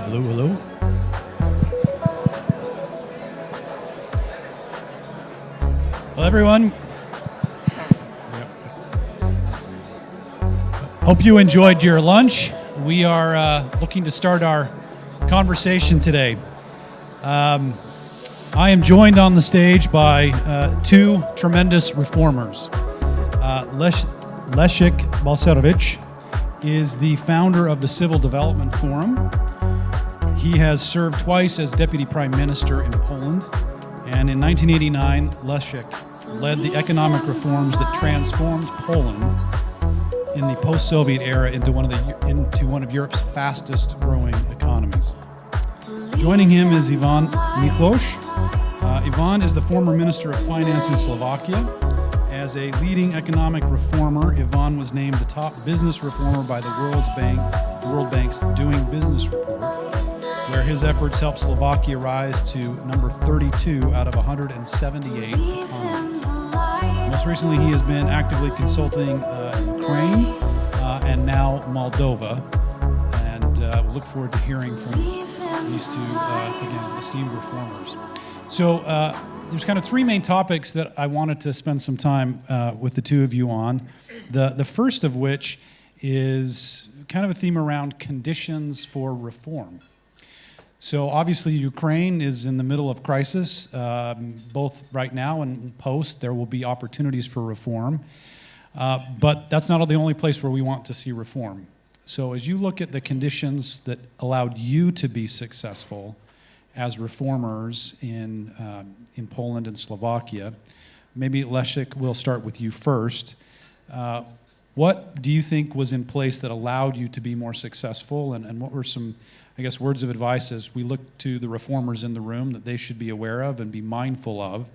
Hello, hello. Well, everyone, hope you enjoyed your lunch. We are looking to start our conversation today. I am joined on the stage by two tremendous reformers. Leszek Balcerowicz is the founder of the Civil Development Forum. He has served twice as Deputy Prime Minister in Poland, and in 1989, Leszek led the economic reforms that transformed Poland in the post-Soviet era into one of Europe's fastest-growing economies. Joining him is Ivan Miklos. Ivan is the former Minister of Finance in Slovakia. As a leading economic reformer, Ivan was named the top business reformer by the World Bank's Doing Business report, where his efforts helped Slovakia rise to number 32 out of 178 economies. Most recently, he has been actively consulting Ukraine and now Moldova, and we look forward to hearing from these two, again, esteemed reformers. So there's kind of three main topics that I wanted to spend some time with the two of you on. The first of which is kind of a theme around conditions for reform. So obviously Ukraine is in the middle of crisis, both right now and post. There will be opportunities for reform, but that's not the only place where we want to see reform. So as you look at the conditions that allowed you to be successful as reformers in Poland and Slovakia, maybe Leszek, we'll start with you first. What do you think was in place that allowed you to be more successful, and what were some, I guess, words of advice as we look to the reformers in the room that they should be aware of and be mindful of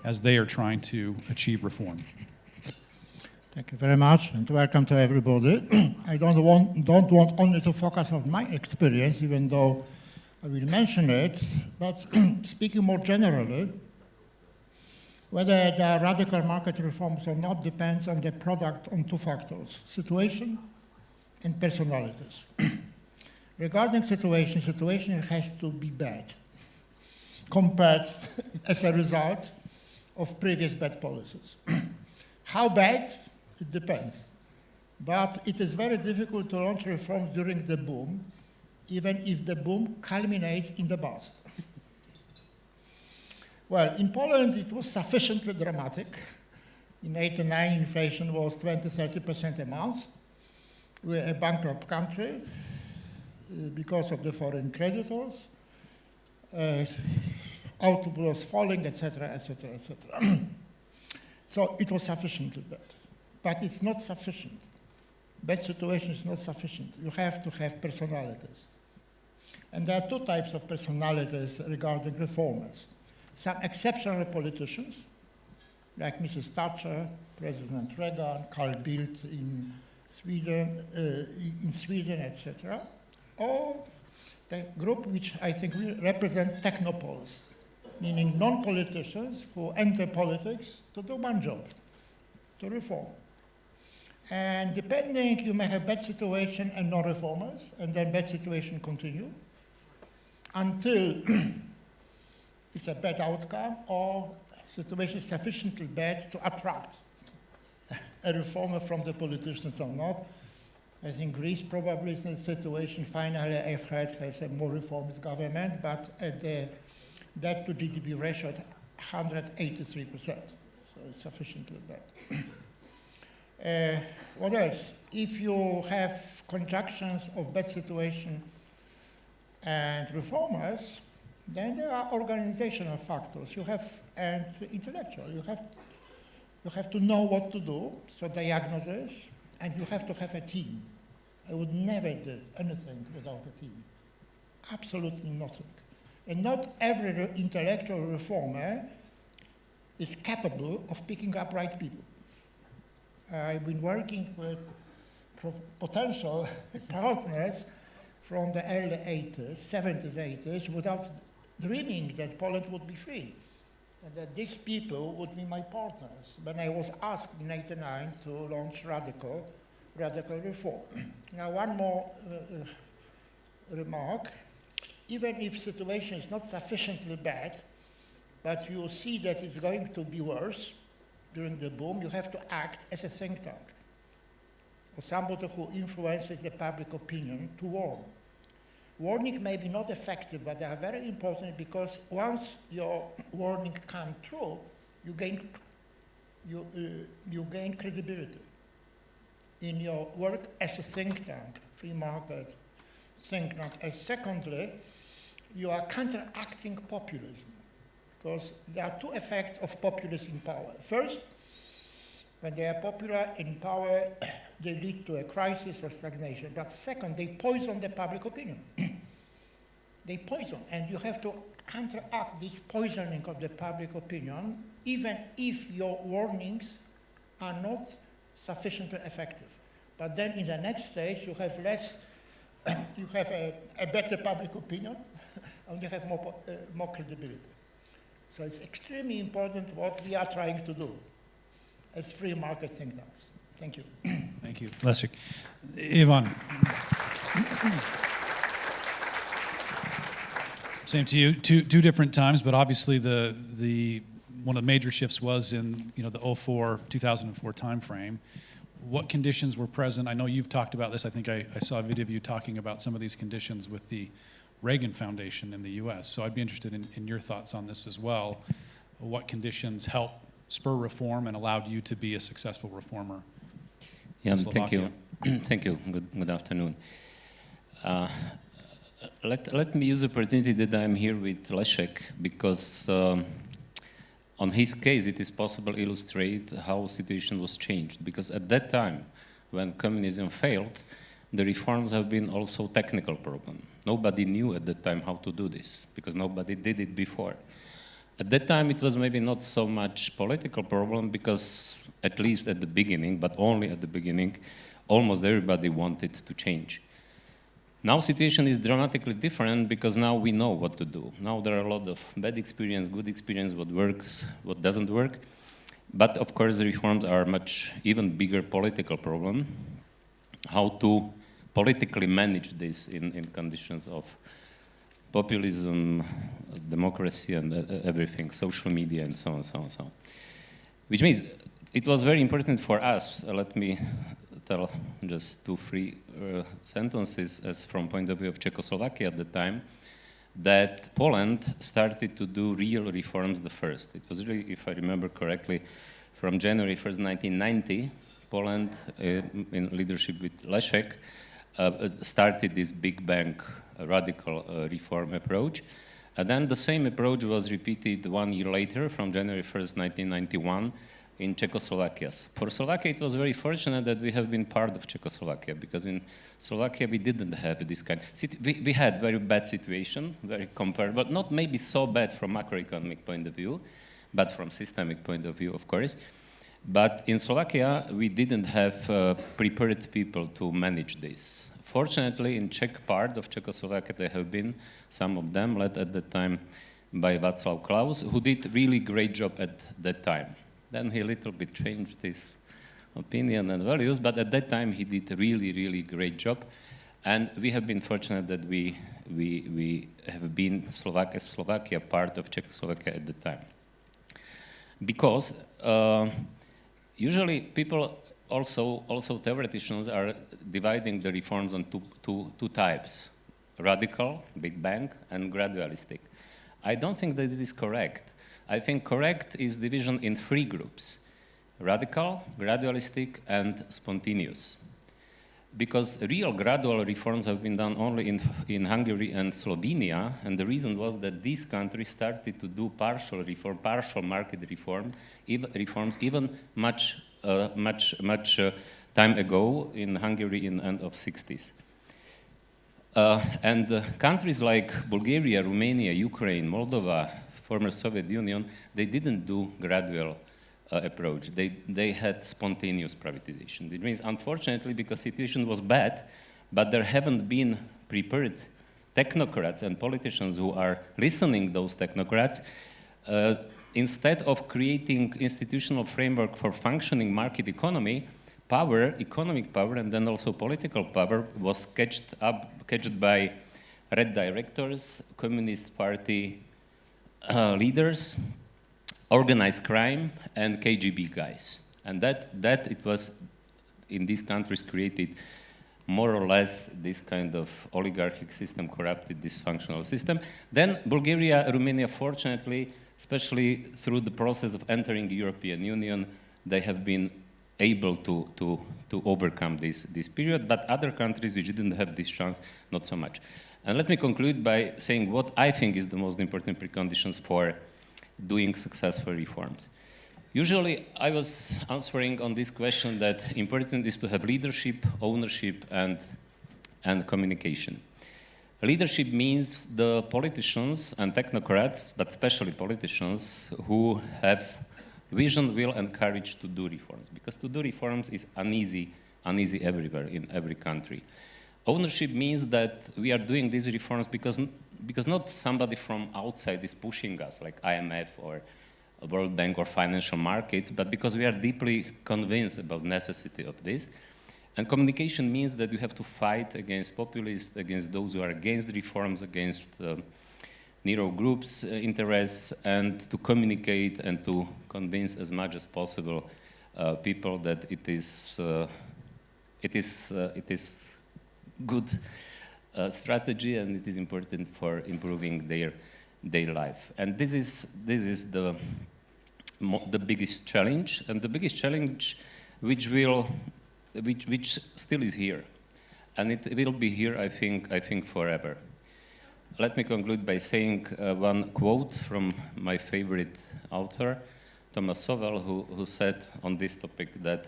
as they are trying to achieve reform? Thank you very much, and welcome to everybody. I don't want only to focus on my experience, even though I will mention it, but speaking more generally, whether there are radical market reforms or not depends on the product on two factors: situation and personalities. Regarding situation has to be bad compared as a result of previous bad policies. How bad? It depends. But it is very difficult to launch reforms during the boom, even if the boom culminates in the bust. Well, in Poland it was sufficiently dramatic. In 1989, inflation was 20-30% a month. We're a bankrupt country because of the foreign creditors. Output was falling, etc., etc., etc. So it was sufficiently bad. But it's not sufficient. Bad situation is not sufficient. You have to have personalities. And there are two types of personalities regarding reformers. Some exceptional politicians, like Mrs. Thatcher, President Reagan, Carl Bildt in Sweden, etc. Or the group which I think will represent technopoles, meaning non-politicians who enter politics to do one job, to reform. And depending, you may have bad situation and no reformers, and then bad situation continue until it's a bad outcome or situation is sufficiently bad to attract a reformer from the politicians or not. I think Greece probably is in a situation, finally, I've heard, has a more reformist government, but at the debt to GDP ratio at 183%, so it's sufficiently bad. What else? If you have conjunctions of bad situation and reformers, then there are organizational factors. You have, and intellectual. You have to know what to do, so diagnosis, and you have to have a team. I would never do anything without a team. Absolutely nothing. And not every intellectual reformer is capable of picking up right people. I've been working with potential partners from the early 80s, 70s, 80s, without dreaming that Poland would be free, and that these people would be my partners when I was asked in 1989 to launch radical reform. Now, one more remark. even if situation is not sufficiently bad, but you see that it's going to be worse during the boom, you have to act as a think tank, or somebody who influences the public opinion to warn. Warning may be not effective, but they are very important because once your warning comes true, you gain credibility in your work as a think tank, free market think tank. And secondly, you are counteracting populism, because there are two effects of populism in power. First, when they are popular in power, they lead to a crisis or stagnation. But second, they poison the public opinion. They poison, and you have to counteract this poisoning of the public opinion, even if your warnings are not sufficiently effective. But then in the next stage, you have you have a better public opinion, and you have more credibility. So it's extremely important what we are trying to do as free market think tanks. Thank you. Thank you, Leszek. Ivan. Same to you. Two different times, but obviously the one of the major shifts was in the 2004 timeframe. What conditions were present? I know you've talked about this. I think I saw a video of you talking about some of these conditions with the Reagan Foundation in the U.S. So I'd be interested in your thoughts on this as well. What conditions helped spur reform and allowed you to be a successful reformer? Yeah, thank you. Thank you. Good afternoon. Let me use the opportunity that I'm here with Leszek, because on his case it is possible to illustrate how the situation was changed. Because at that time, when communism failed, the reforms have been also technical problem. Nobody knew at that time how to do this, because nobody did it before. At that time, it was maybe not so much political problem, because at least at the beginning, but only at the beginning, almost everybody wanted to change. Now situation is dramatically different, because now we know what to do. Now there are a lot of bad experience, good experience, what works, what doesn't work. But of course, the reforms are much even bigger political problem. How to politically manage this in conditions of populism, democracy, and everything, social media, and so on, so on, so on. Which means it was very important for us. Let me tell just 2-3 sentences as from point of view of Czechoslovakia at the time, that Poland started to do real reforms the first. It was really, if I remember correctly, from January 1st, 1990, Poland, in leadership with Leszek, started this big bang radical reform approach. And then the same approach was repeated 1 year later, from January 1st, 1991, in Czechoslovakia. For Slovakia, it was very fortunate that we have been part of Czechoslovakia, because in Slovakia we didn't have this kind. We had very bad situation, very comparable, not maybe so bad from macroeconomic point of view, but from systemic point of view, of course. But in Slovakia, we didn't have prepared people to manage this. Fortunately, in Czech part of Czechoslovakia, there have been some of them led at that time by Václav Klaus, who did really great job at that time. Then he a little bit changed his opinion and values, but at that time he did a really, really great job. And we have been fortunate that we have been Slovakia part of Czechoslovakia at the time. Because usually people, also theoreticians, are dividing the reforms on two types: radical, big bang, and gradualistic. I don't think that it is correct. I think correct is division in 3 groups: radical, gradualistic, and spontaneous. Because real gradual reforms have been done only in Hungary and Slovenia, and the reason was that these countries started to do partial reform, partial market reforms even much time ago in Hungary in the end of 60s. And countries like Bulgaria, Romania, Ukraine, Moldova, former Soviet Union, they didn't do gradual approach. They had spontaneous privatization. It means, unfortunately, because situation was bad, but there haven't been prepared technocrats and politicians who are listening those technocrats. Instead of creating institutional framework for functioning market economy, economic power, and then also political power was catched by Red directors, Communist Party leaders, organized crime, and KGB guys. And that it was in these countries created more or less this kind of oligarchic system, corrupted, dysfunctional system. Then Bulgaria, Romania, fortunately, especially through the process of entering the European Union, they have been able to overcome this period, but other countries which didn't have this chance, not so much. And let me conclude by saying what I think is the most important preconditions for doing successful reforms. Usually, I was answering on this question that important is to have leadership, ownership, and communication. Leadership means the politicians and technocrats, but especially politicians, who have vision, will, and courage to do reforms. Because to do reforms is uneasy everywhere, in every country. Ownership means that we are doing these reforms because not somebody from outside is pushing us, like IMF or World Bank or financial markets, but because we are deeply convinced about the necessity of this. And communication means that you have to fight against populists, against those who are against reforms, against narrow groups' interests, and to communicate and to convince as much as possible people that it is good strategy and it is important for improving their life. And this is the biggest challenge, and the biggest challenge which still is here, and it will be here, I think forever. Let me conclude by saying one quote from my favorite author, Thomas Sowell, who said on this topic that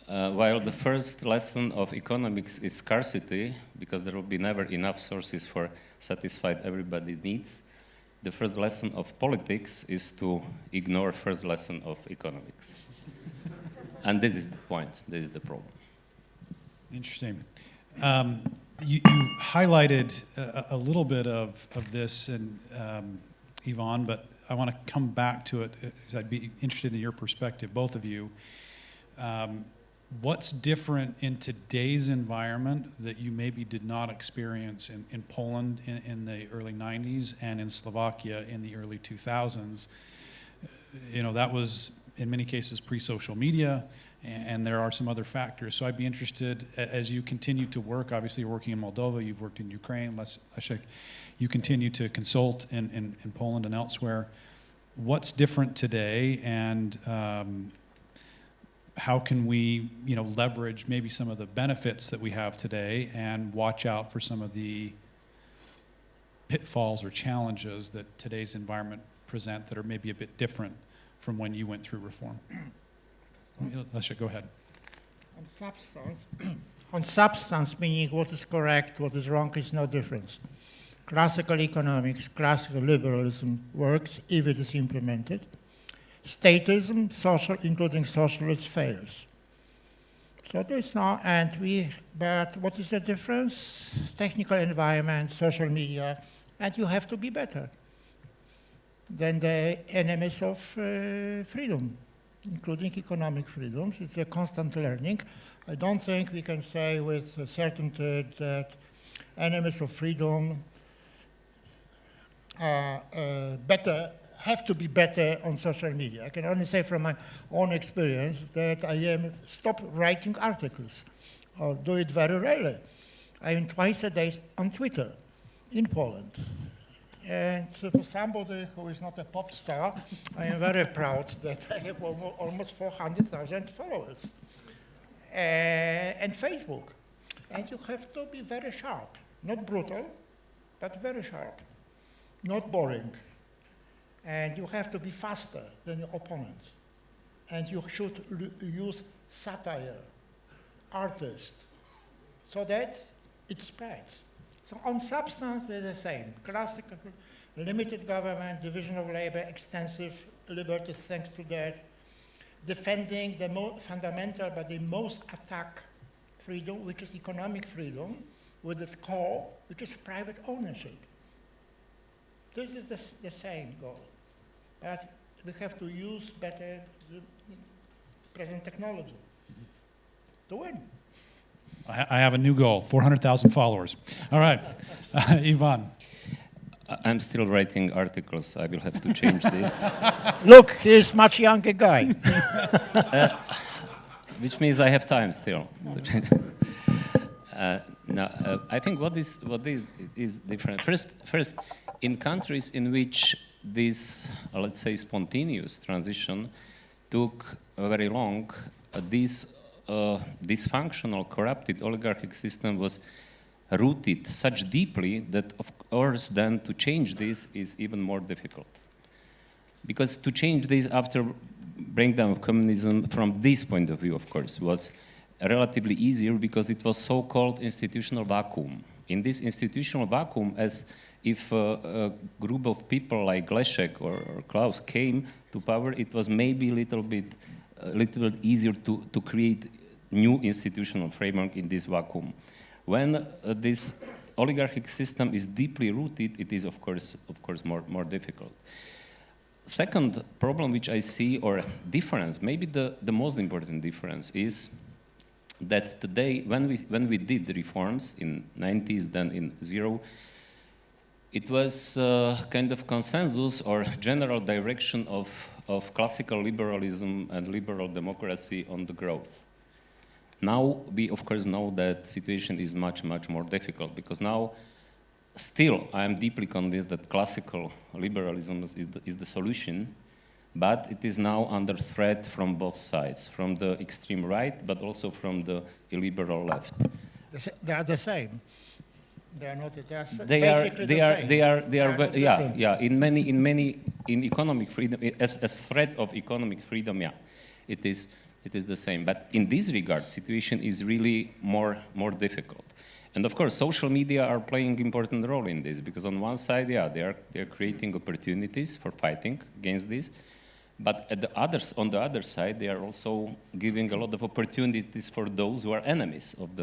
while the first lesson of economics is scarcity, because there will be never enough sources for satisfy everybody's needs, the first lesson of politics is to ignore first lesson of economics. And this is the point, this is the problem. Interesting. You highlighted a little bit of this, and Ivan, but I want to come back to it because I'd be interested in your perspective, both of you. What's different in today's environment that you maybe did not experience in Poland in the early 90s and in Slovakia in the early 2000s? You know, that was in many cases pre-social media, and there are some other factors. So I'd be interested, as you continue to work, obviously you're working in Moldova, you've worked in Ukraine, Leszek, you continue to consult in Poland and elsewhere. What's different today, and how can we, leverage maybe some of the benefits that we have today and watch out for some of the pitfalls or challenges that today's environment present that are maybe a bit different from when you went through reform? Leszek, go ahead. On substance, meaning what is correct, what is wrong, is no difference. Classical economics, classical liberalism works if it is implemented. Statism, including socialist, fails. So there's no, but what is the difference? Technical environment, social media, and you have to be better than the enemies of freedom, including economic freedoms. It's a constant learning. I don't think we can say with certainty that enemies of freedom are have to be better on social media. I can only say from my own experience that I stop writing articles, or do it very rarely. I am twice a day on Twitter in Poland. And for somebody who is not a pop star, I am very proud that I have almost 400,000 followers. And Facebook. And you have to be very sharp, not brutal, but very sharp, not boring. And you have to be faster than your opponents. And you should use satire, artist, so that it spreads. So on substance, they're the same. Classical, limited government, division of labor, extensive liberties thanks to that. Defending the most fundamental, but the most attacked freedom, which is economic freedom, with its core, which is private ownership. This is the same goal. But we have to use better the present technology to win. I have a new goal, 400,000 followers. All right, Ivan. I'm still writing articles. I will have to change this, Look, he's much younger guy. which means I have time still. I think what is different. First, in countries in which this, let's say, spontaneous transition took very long, this dysfunctional, corrupted oligarchic system was rooted such deeply that, of course, then to change this is even more difficult. Because to change this after breakdown of communism, from this point of view, of course, was relatively easier because it was so-called institutional vacuum. In this institutional vacuum, as if a group of people like Leszek or Klaus came to power, it was maybe a little bit easier to create new institutional framework in this vacuum. When this oligarchic system is deeply rooted, it is of course more difficult. Second problem which I see, or difference, maybe the most important difference, is that today, when we did reforms in 90s, then in zero, it was kind of consensus or general direction of classical liberalism and liberal democracy on the growth. Now we of course know that situation is much more difficult, because now still I am deeply convinced that classical liberalism is the solution, but it is now under threat from both sides, from the extreme right, but also from the illiberal left. They are the same. They are not. In economic freedom, as threat of economic freedom, yeah, it is the same. But in this regard, situation is really more difficult. And of course, social media are playing important role in this, because on one side, yeah, they are creating opportunities for fighting against this, but on the other side, they are also giving a lot of opportunities for those who are enemies of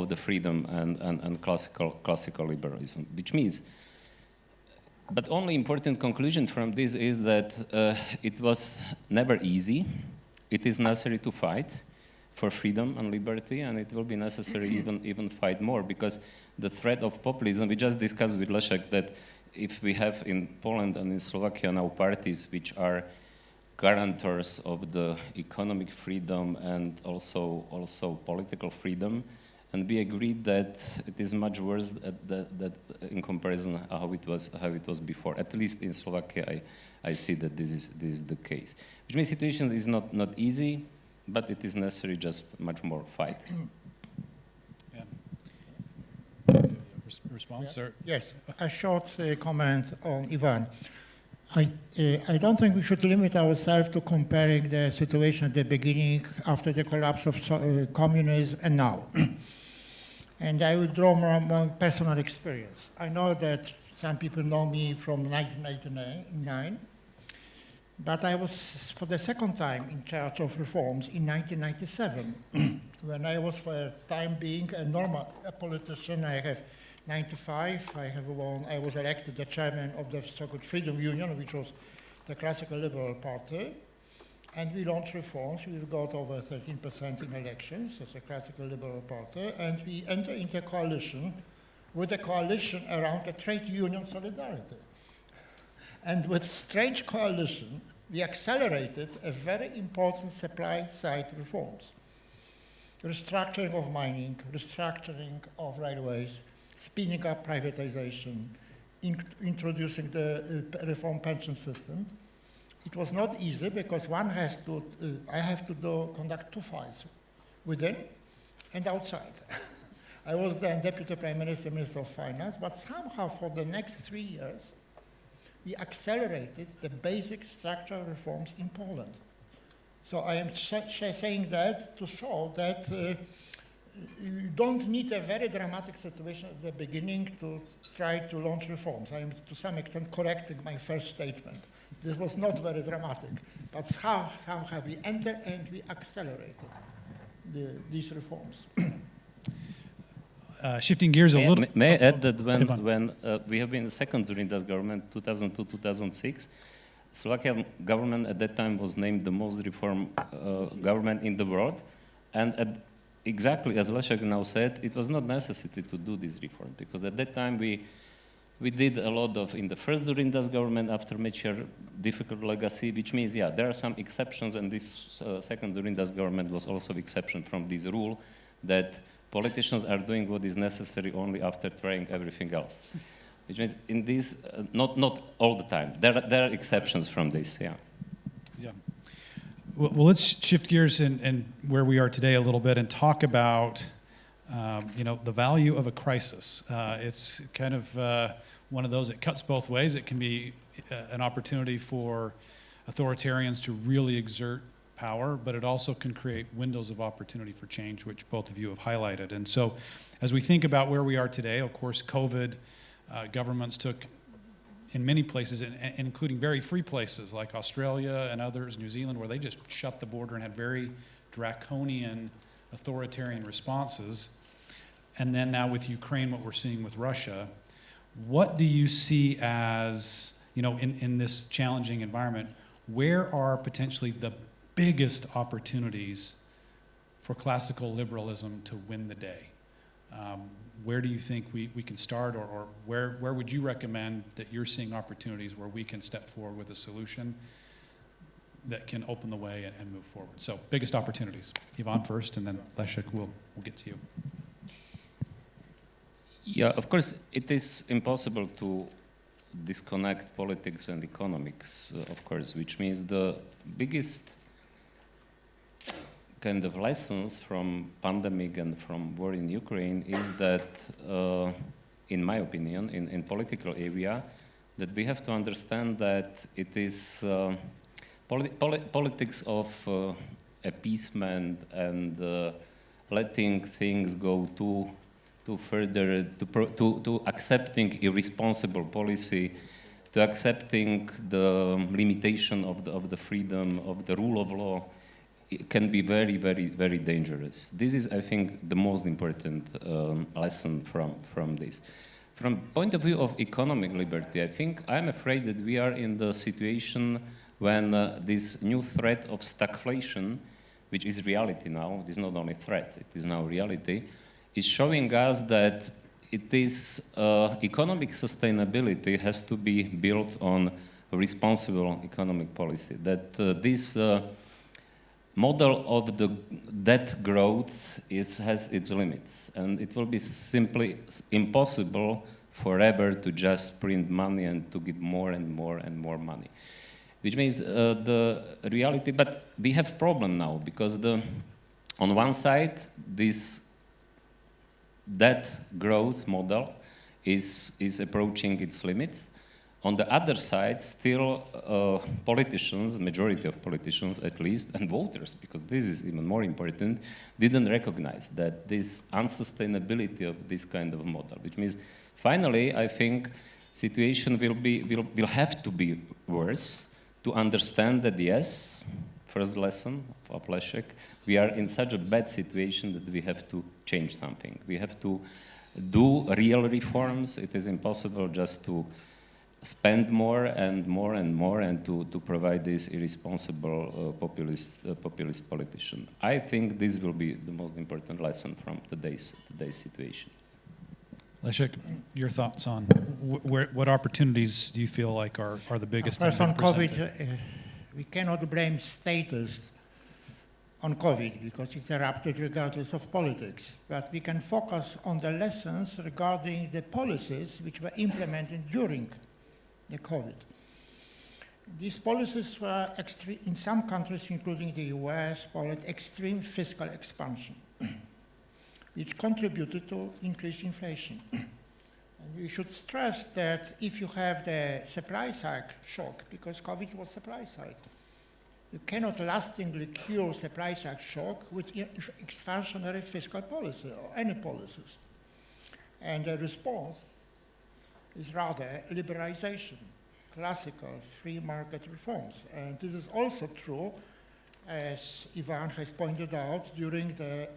the freedom and classical liberalism, which means. But only important conclusion from this is that it was never easy. It is necessary to fight for freedom and liberty, and it will be necessary even fight more, because the threat of populism, we just discussed with Leszek that if we have in Poland and in Slovakia now parties which are guarantors of the economic freedom and also political freedom, and we agreed that it is much worse that in comparison how it was before. At least in Slovakia, I see that this is the case. Which means situation is not easy, but it is necessary just much more fight. Yeah. Response, sir? Yes, a short comment on Ivan. I don't think we should limit ourselves to comparing the situation at the beginning, after the collapse of communism, and now. And I will draw more personal experience. I know that some people know me from 1989, but I was, for the second time, in charge of reforms in 1997, when I was, for a time being, a politician. I have 95. I was elected the chairman of the so-called Freedom Union, which was the classical liberal party, and we launched reforms. We got over 13% in elections as a classical liberal party, and we entered into a coalition with a coalition around a trade union solidarity. And with strange coalition, we accelerated a very important supply-side reforms. Restructuring of mining, restructuring of railways, speeding up privatization, introducing the reform pension system. It was not easy, because one has to, I have to conduct two fights, within and outside. I was then Deputy Prime Minister, Minister of Finance, but somehow for the next 3 years, we accelerated the basic structural reforms in Poland. So I am saying that to show that you don't need a very dramatic situation at the beginning to try to launch reforms. I am to some extent correcting my first statement. This was not very dramatic, but somehow we entered and we accelerated these reforms. Shifting gears a little. May I add that when we have been the second Dzurindaz government, 2002-2006, Slovakian government at that time was named the most reform government in the world, and exactly as Leszek now said, it was not necessary to do this reform because at that time we did a lot of, in the first Zurinda's government after Mečiar, difficult legacy, which means, yeah, there are some exceptions, and this second Zurinda's government was also exception from this rule that politicians are doing what is necessary only after trying everything else. Which means in this, not all the time. There are exceptions from this, yeah. Yeah. Well, let's shift gears and where we are today a little bit and talk about the value of a crisis. It's kind of one of those that cuts both ways. It can be an opportunity for authoritarians to really exert power, but it also can create windows of opportunity for change, which both of you have highlighted. And so as we think about where we are today, of course, COVID, governments took, in many places, including very free places like Australia and others, New Zealand, where they just shut the border and had very draconian authoritarian responses. And then now with Ukraine, what we're seeing with Russia, what do you see as, in this challenging environment, where are potentially the biggest opportunities for classical liberalism to win the day? Where do you think we can start, or where would you recommend that you're seeing opportunities where we can step forward with a solution that can open the way and move forward? So biggest opportunities. Ivan first, and then Leszek, we'll get to you. Yeah, of course, it is impossible to disconnect politics and economics, of course, which means the biggest kind of lessons from pandemic and from war in Ukraine is that, in my opinion, in political area, that we have to understand that it is politics of appeasement and letting things go too further, to accepting irresponsible policy, to accepting the limitation of the freedom of the rule of law. It can be very, very, very dangerous. This is, I think, the most important lesson from this. From point of view of economic liberty, I think I'm afraid that we are in the situation when this new threat of stagflation, which is reality now, it is not only threat, it is now reality, is showing us that it is economic sustainability has to be built on responsible economic policy. That this model of the debt growth has its limits, and it will be simply impossible forever to just print money and to give more and more and more money. Which means the reality, but we have problem now because on one side, this debt growth model is approaching its limits. On the other side, still politicians, majority of politicians at least, and voters, because this is even more important, didn't recognize that this unsustainability of this kind of model, which means finally, I think situation will have to be worse to understand that yes, first lesson of Leszek, we are in such a bad situation that we have to change something. We have to do real reforms. It is impossible just to spend more and more and more and to provide this irresponsible populist politician. I think this will be the most important lesson from today's situation. Leszek, your thoughts on what opportunities do you feel like are the biggest? First on COVID, we cannot blame status on COVID because it's erupted regardless of politics. But we can focus on the lessons regarding the policies which were implemented during the COVID. These policies were in some countries, including the US, followed extreme fiscal expansion, which contributed to increased inflation. And we should stress that if you have the supply side shock, because COVID was supply side, you cannot lastingly cure supply side shock with expansionary fiscal policy or any policies. And the response is rather liberalization, classical free market reforms. And this is also true, as Ivan has pointed out, during the,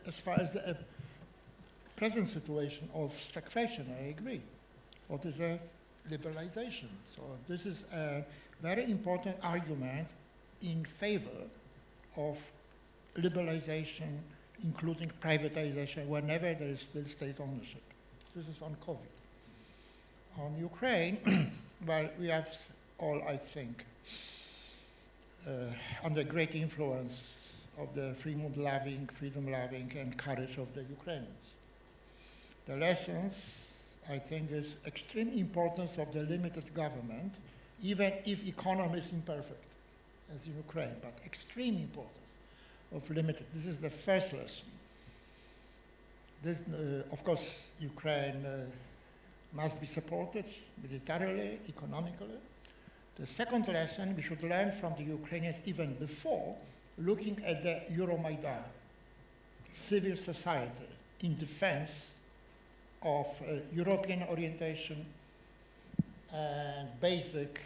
as far as the present situation of stagflation, I agree. What is a liberalization? So this is a very important argument in favor of liberalization, including privatization, whenever there is still state ownership. This is on COVID. On Ukraine, well, we have all, I think, under great influence of the freedom-loving, and courage of the Ukrainians. The lessons, I think, is extreme importance of the limited government, even if economy is imperfect, as in Ukraine, but extreme importance of limited. This is the first lesson. This, of course, Ukraine must be supported militarily, economically. The second lesson we should learn from the Ukrainians even before looking at the Euromaidan, civil society in defense of European orientation and basic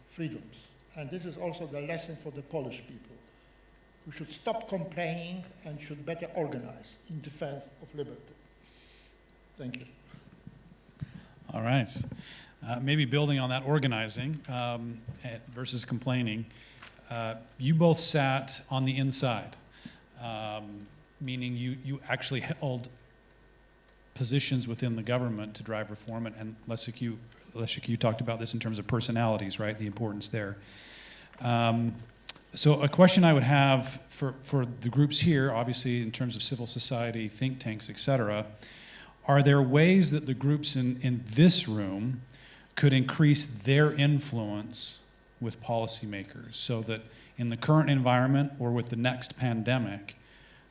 freedoms. And this is also the lesson for the Polish people, who should stop complaining and should better organize in defense of liberty. Thank you. All right. Maybe building on that organizing versus complaining, you both sat on the inside, meaning you actually held positions within the government to drive reform, and Leszek, you talked about this in terms of personalities, right? The importance there. So a question I would have for the groups here, obviously in terms of civil society, think tanks, et cetera, are there ways that the groups in this room could increase their influence with policymakers so that in the current environment or with the next pandemic,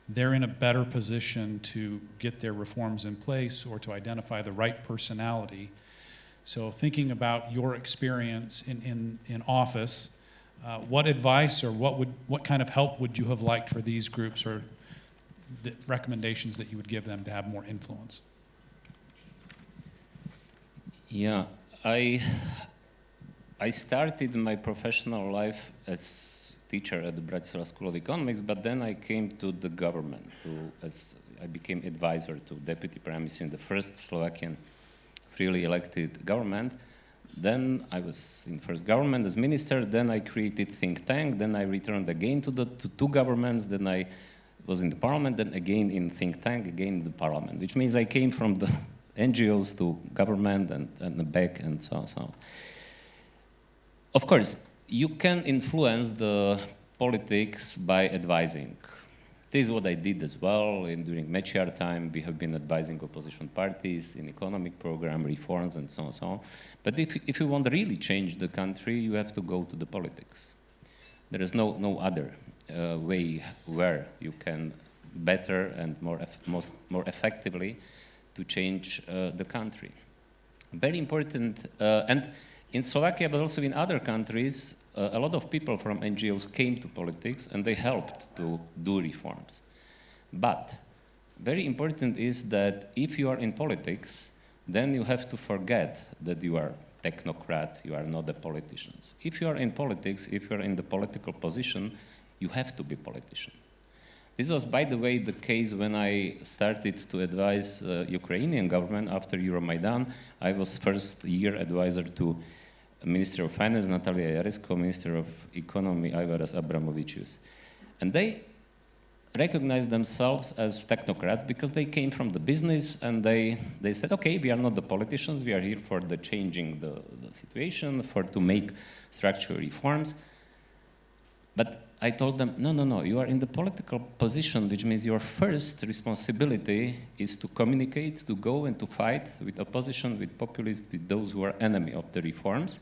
they're in a better position to get their reforms in place or to identify the right personality? So thinking about your experience in office, what advice or what kind of help would you have liked for these groups, or the recommendations that you would give them to have more influence? Yeah, I started my professional life as teacher at the Bratislava School of Economics, but then I came to the government as I became advisor to Deputy Prime Minister in the first Slovakian freely elected government. Then I was in first government as minister, then I created think tank, then I returned again to two governments, then I was in the parliament, then again in think tank, again in the parliament, which means I came from the NGOs to government and back and so on. Of course, you can influence the politics by advising. This is what I did as well. During Mečiar time, we have been advising opposition parties in economic program, reforms, and so on. But if you want to really change the country, you have to go to the politics. There is no other way where you can better and more effectively to change the country. Very important, and in Slovakia, but also in other countries, a lot of people from NGOs came to politics and they helped to do reforms. But very important is that if you are in politics, then you have to forget that you are technocrat, you are not a politician. If you are in politics, if you are in the political position, you have to be politician. This was, by the way, the case when I started to advise Ukrainian government after Euromaidan. I was first year advisor to Minister of Finance, Natalia Jaresko, Minister of Economy, Aivaras Abramovicius. And they recognized themselves as technocrats because they came from the business and they said, okay, we are not the politicians, we are here for the changing the situation, to make structural reforms. But I told them, no, you are in the political position, which means your first responsibility is to communicate, to go and to fight with opposition, with populists, with those who are enemy of the reforms,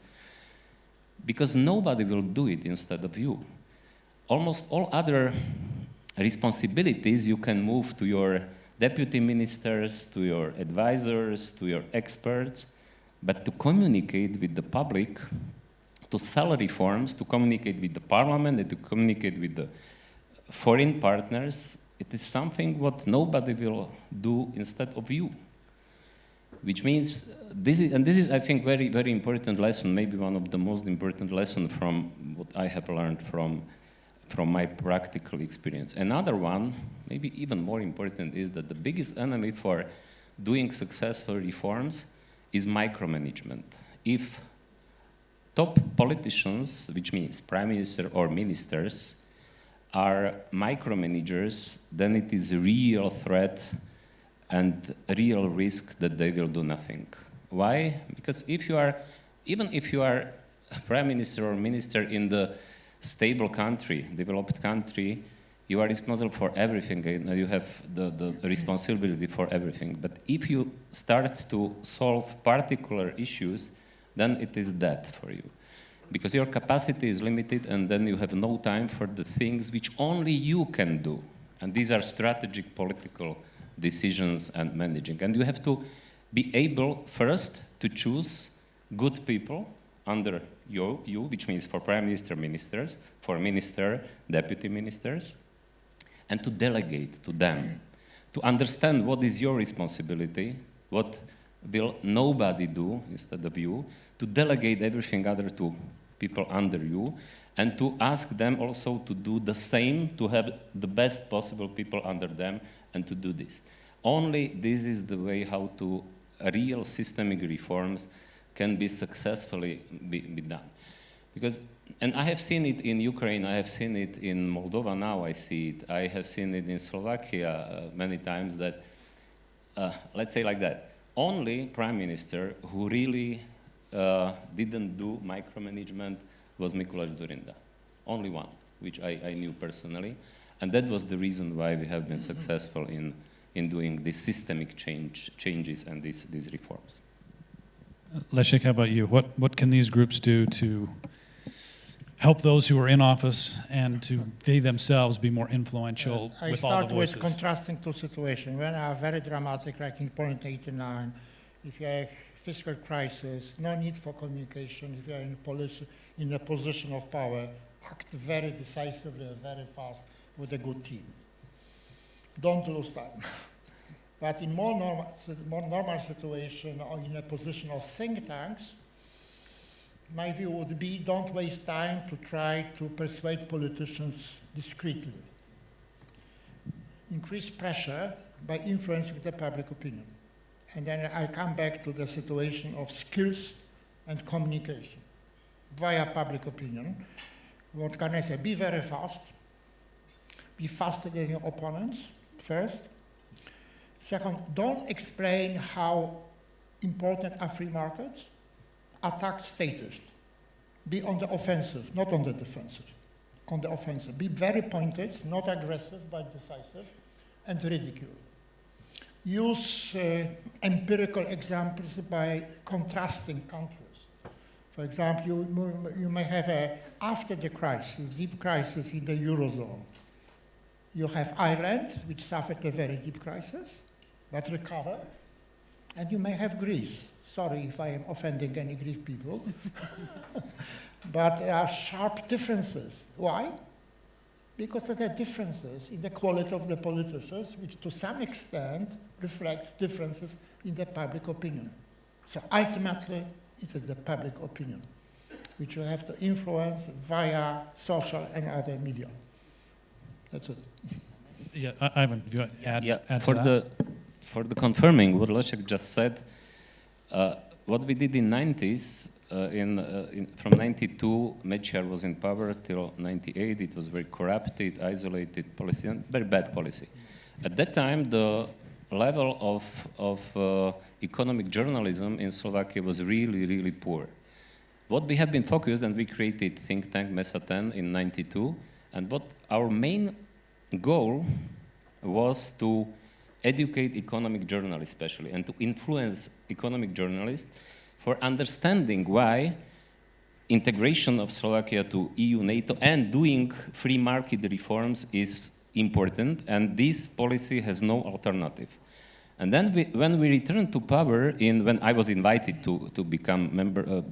because nobody will do it instead of you. Almost all other responsibilities you can move to your deputy ministers, to your advisors, to your experts, but to communicate with the public, to sell reforms, to communicate with the parliament, and to communicate with the foreign partners, it is something what nobody will do instead of you. Which means, this is, I think, very, very important lesson, maybe one of the most important lessons from what I have learned from my practical experience. Another one, maybe even more important, is that the biggest enemy for doing successful reforms is micromanagement. If top politicians, which means prime minister or ministers, are micromanagers, then it is a real threat and a real risk that they will do nothing. Why? Because even if you are a prime minister or minister in the stable country, developed country, you are responsible for everything, and you have the responsibility for everything. But if you start to solve particular issues, then it is dead for you. Because your capacity is limited, and then you have no time for the things which only you can do. And these are strategic political decisions and managing. And you have to be able, first, to choose good people under you, which means for prime minister, ministers, for minister, deputy ministers, and to delegate to them, to understand what is your responsibility, what will nobody do instead of you, to delegate everything other to people under you, and to ask them also to do the same, to have the best possible people under them, and to do this. Only this is the way how to real systemic reforms can be successfully be done. Because, and I have seen it in Ukraine, I have seen it in Moldova now, I see it, I have seen it in Slovakia many times that, let's say like that, only prime minister who really didn't do micromanagement was Mikuláš Dzurinda. Only one, which I knew personally. And that was the reason why we have been successful in doing these systemic changes and these reforms. Leszek, how about you? What can these groups do to help those who are in office and to they themselves be more influential with all the voices? I start with contrasting two situations. When are very dramatic, like in Poland 89, if you have fiscal crisis, no need for communication. If you are in a position of power, act very decisively, very fast with a good team. Don't lose time. But in more normal situation or in a position of think tanks, my view would be don't waste time to try to persuade politicians discreetly. Increase pressure by influencing the public opinion. And then I come back to the situation of skills and communication via public opinion. What can I say? Be very fast. Be faster than your opponents, first. Second, don't explain how important are free markets. Attack statists. Be on the offensive, not on the defensive. On the offensive. Be very pointed, not aggressive, but decisive, and ridicule. Use empirical examples by contrasting countries. For example, you may have after the crisis, deep crisis in the Eurozone. You have Ireland, which suffered a very deep crisis, but recovered. And you may have Greece. Sorry if I am offending any Greek people. But there are sharp differences. Why? Because there are differences in the quality of the politicians, which to some extent reflects differences in the public opinion. So ultimately, it is the public opinion, which you have to influence via social and other media. That's it. Yeah, Ivan, if you want to add for to that. For the confirming what Leszek just said, what we did in 90s, from 92, Mečiar was in power till 98. It was very corrupted, isolated policy, and very bad policy. At that time, the level of economic journalism in Slovakia was really, really poor. What we have been focused, and we created think tank Mesa10 in 92, and what our main goal was to educate economic journalists especially, and to influence economic journalists for understanding why integration of Slovakia to EU, NATO, and doing free market reforms is important, and this policy has no alternative. And then when we returned to power, when I was invited to become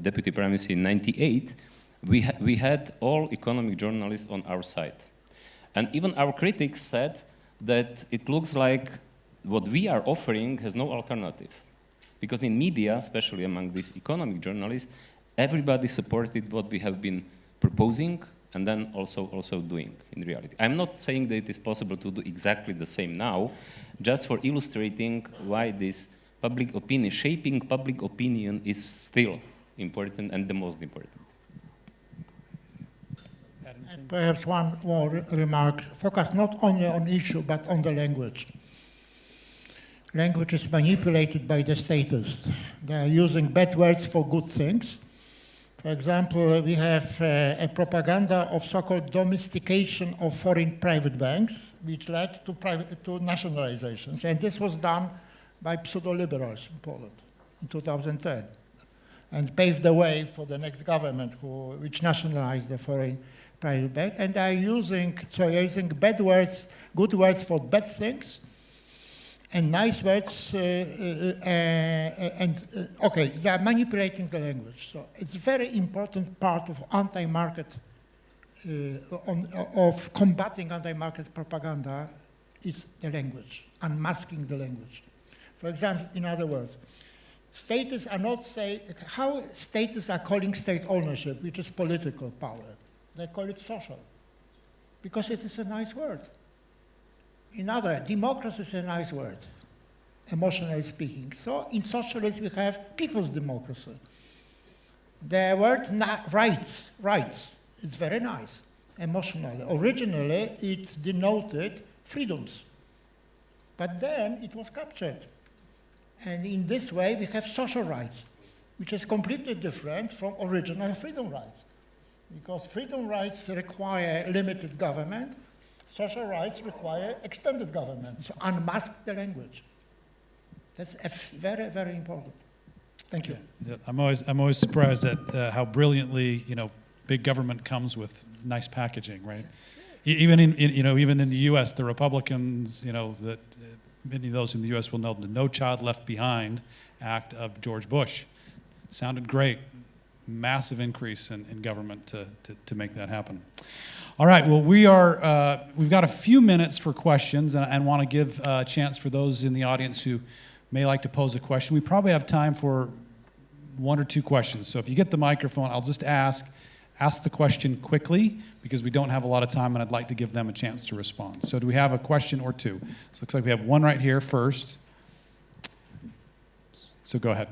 deputy prime minister in 98, we had all economic journalists on our side. And even our critics said that it looks like what we are offering has no alternative. Because in media, especially among these economic journalists, everybody supported what we have been proposing and then also doing in reality. I'm not saying that it is possible to do exactly the same now, just for illustrating why this public opinion, shaping public opinion is still important and the most important. add anything? Perhaps one more remark, focus not only on issue, but on the language. Language is manipulated by the statists. They are using bad words for good things. For example, we have a propaganda of so-called domestication of foreign private banks, which led to nationalizations. And this was done by pseudo-liberals in Poland in 2010, and paved the way for the next government which nationalized the foreign private bank. And they are using bad words, good words for bad things, and nice words, okay, they are manipulating the language. So it's a very important part of anti-market, of combating anti-market propaganda is the language, unmasking the language. For example, in other words, statists are not saying, how statists are calling state ownership, which is political power. They call it social, because it is a nice word. In other, democracy is a nice word, emotionally speaking. So in socialism, we have people's democracy. The word rights, it's very nice, emotionally. Originally, it denoted freedoms. But then it was captured. And in this way, we have social rights, which is completely different from original freedom rights. Because freedom rights require limited government, social rights require extended government. So unmask the language. That's very, very important. Thank you. Yeah, I'm always surprised at how brilliantly, big government comes with nice packaging, right? Even in the U.S., the Republicans, that many of those in the U.S. will know the No Child Left Behind Act of George Bush. Sounded great. Massive increase in government to make that happen. All right, well, we've got a few minutes for questions, and want to give a chance for those in the audience who may like to pose a question. We probably have time for one or two questions. So if you get the microphone, I'll just ask the question quickly, because we don't have a lot of time, and I'd like to give them a chance to respond. So do we have a question or two? So it looks like we have one right here first. So go ahead.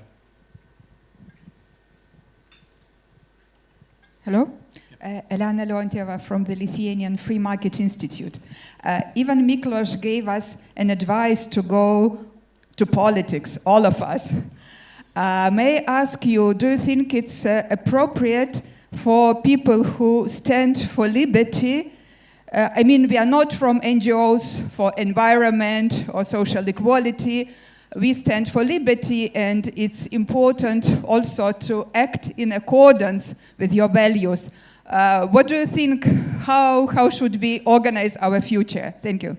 Hello? Elena Leontieva from the Lithuanian Free Market Institute. Ivan Miklos gave us an advice to go to politics, all of us. May I ask you, do you think it's appropriate for people who stand for liberty? We are not from NGOs for environment or social equality. We stand for liberty, and it's important also to act in accordance with your values. What do you think? How should we organize our future? Thank you.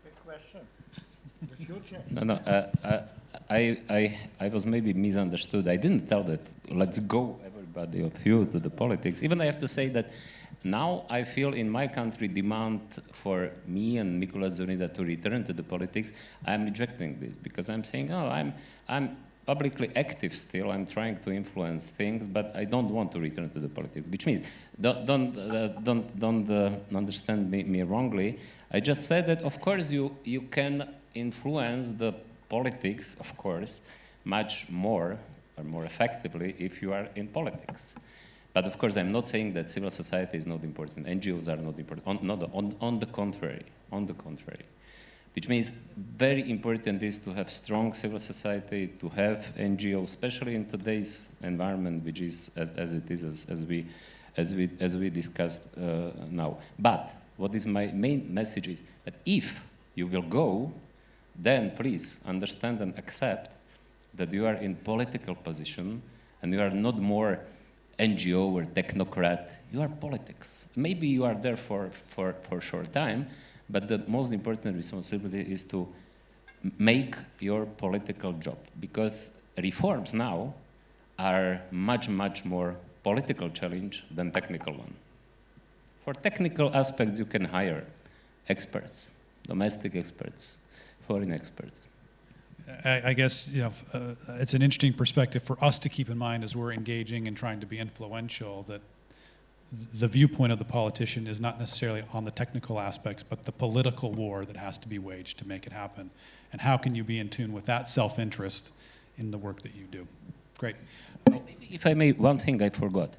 Good question. The future. No. I was maybe misunderstood. I didn't tell that let's go, everybody of you, to the politics. Even I have to say that now I feel in my country demand for me and Mikola Dzurida to return to the politics. I'm rejecting this because I'm saying, I'm publicly active still. I'm trying to influence things, but I don't want to return to the politics. Which means, don't understand me wrongly. I just said that of course you can influence the politics, of course, much more or more effectively if you are in politics. But of course, I'm not saying that civil society is not important. NGOs are not important. On the contrary, which means very important is to have strong civil society, to have NGOs, especially in today's environment, which is as it is, as we discussed now. But what is my main message is that if you will go, then please understand and accept that you are in political position and you are not more NGO or technocrat, you are politics. Maybe you are there for a short time, but the most important responsibility is to make your political job, because reforms now are much more political challenge than technical one. For technical aspects, you can hire experts, domestic experts, foreign experts. I guess it's an interesting perspective for us to keep in mind as we're engaging and trying to be influential, that the viewpoint of the politician is not necessarily on the technical aspects, but the political war that has to be waged to make it happen. And how can you be in tune with that self-interest in the work that you do? Great. If I may, one thing I forgot.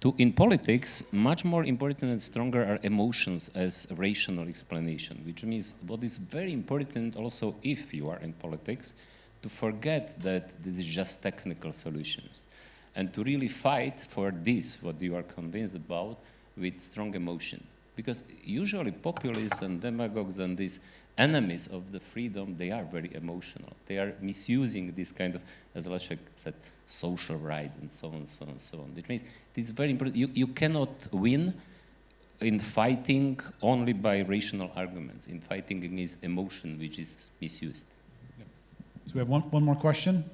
In politics, much more important and stronger are emotions as a rational explanation, which means what is very important also if you are in politics, to forget that this is just technical solutions and to really fight for this, what you are convinced about, with strong emotion. Because usually populists and demagogues and these enemies of the freedom, they are very emotional. They are misusing this kind of, as Leszek said, social right and so on, so on, so on. Which means it is very important. You cannot win in fighting only by rational arguments, in fighting against emotion which is misused. So we have one more question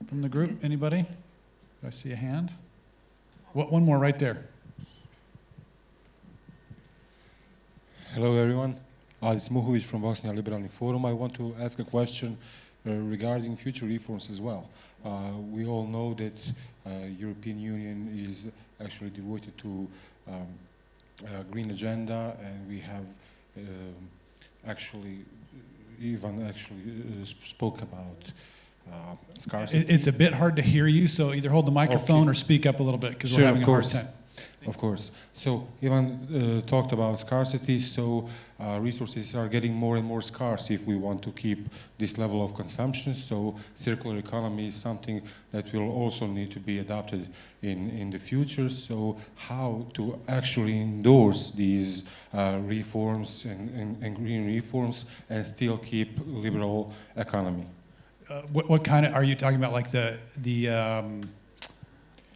from the group. Anybody? Do I see a hand? One more right there. Hello, everyone. Adis Muhovic from Bosnia Liberalni Forum. I want to ask a question regarding future reforms as well. We all know that European Union is actually devoted to green agenda, and we have Ivan spoke about scarcity. It's a bit hard to hear you, so either hold the microphone or speak up a little bit because we're having a hard time. Of course. So Ivan talked about scarcity, so resources are getting more and more scarce if we want to keep this level of consumption. So circular economy is something that will also need to be adopted in the future. So how to actually endorse these reforms and green reforms and still keep liberal economy? What kind of, are you talking about, like the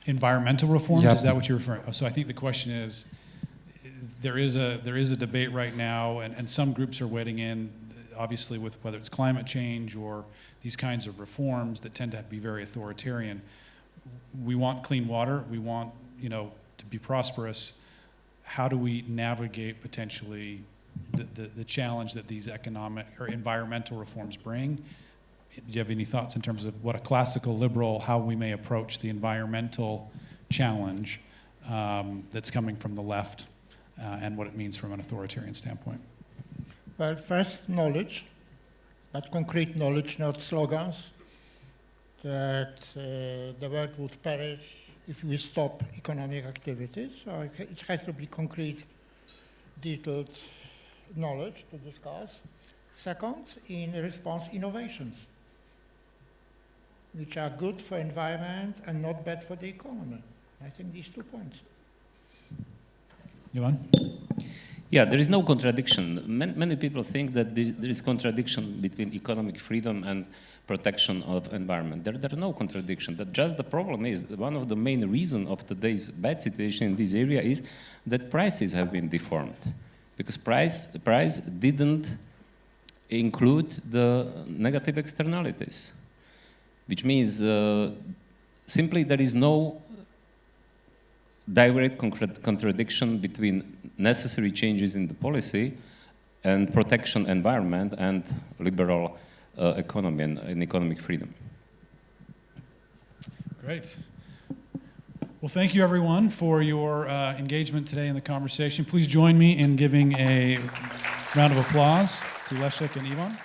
environmental reforms? Yep. Is that what you're referring to? So I think the question is, there is a debate right now, and some groups are weighing in, obviously, with whether it's climate change or these kinds of reforms that tend to be very authoritarian. We want clean water. We want, to be prosperous. How do we navigate potentially the challenge that these economic or environmental reforms bring? Do you have any thoughts in terms of what a classical liberal, how we may approach the environmental challenge that's coming from the left and what it means from an authoritarian standpoint? Well, first, knowledge, but concrete knowledge, not slogans, that the world would perish if we stop economic activities. So it has to be concrete, detailed knowledge to discuss. Second, in response, innovations, which are good for environment and not bad for the economy. I think these 2 points. Ivan? Yeah, there is no contradiction. Many people think that there is contradiction between economic freedom and protection of environment. There are no contradiction. That just the problem is that one of the main reasons of today's bad situation in this area is that prices have been deformed, because price didn't include the negative externalities, which means simply there is no direct contradiction between necessary changes in the policy and protection environment and liberal economy and economic freedom. Great. Well, thank you everyone for your engagement today in the conversation. Please join me in giving a round of applause to Leszek and Ivan.